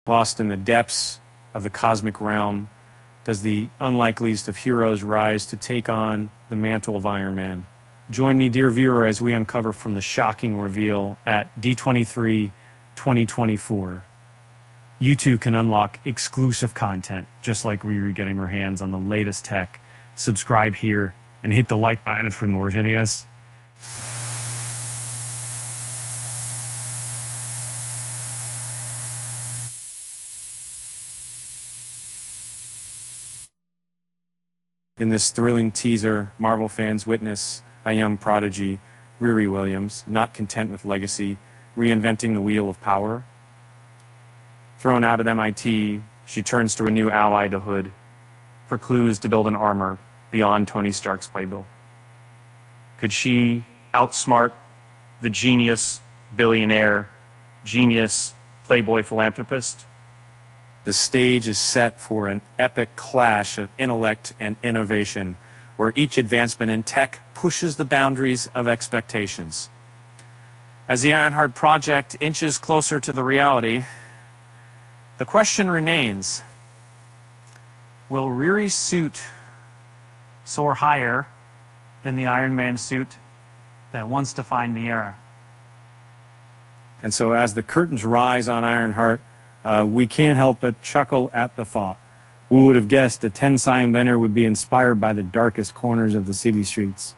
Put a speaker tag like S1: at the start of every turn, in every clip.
S1: Lost in the depths of the cosmic realm, does the unlikeliest of heroes rise to take on the mantle of Iron Man? Join me, dear viewer, as we uncover from the shocking reveal at D23 2024. You too can unlock exclusive content, just like Riri getting her hands on the latest tech. Subscribe here and hit the like button for more videos. In this thrilling teaser, Marvel fans witness a young prodigy, Riri Williams, not content with legacy, reinventing the wheel of power. Thrown out at MIT, she turns to a new ally to Hood for clues to build an armor beyond Tony Stark's playbill. Could she outsmart the genius, billionaire, genius, playboy philanthropist? The stage is set for an epic clash of intellect and innovation, where each advancement in tech pushes the boundaries of expectations. As the Ironheart project inches closer to the reality, the question remains, will Riri's suit soar higher than the Iron Man suit that once defined the era? And so as the curtains rise on Ironheart, we can't help but chuckle at the thought. Who would have guessed a Tensai inventor would be inspired by the darkest corners of the city streets?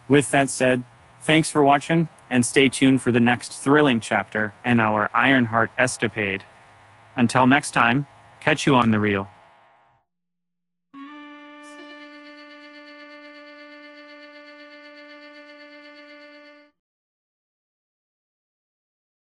S1: With that said, thanks for watching, and stay tuned for the next thrilling chapter in our Ironheart escapade. Until next time, catch you on the reel.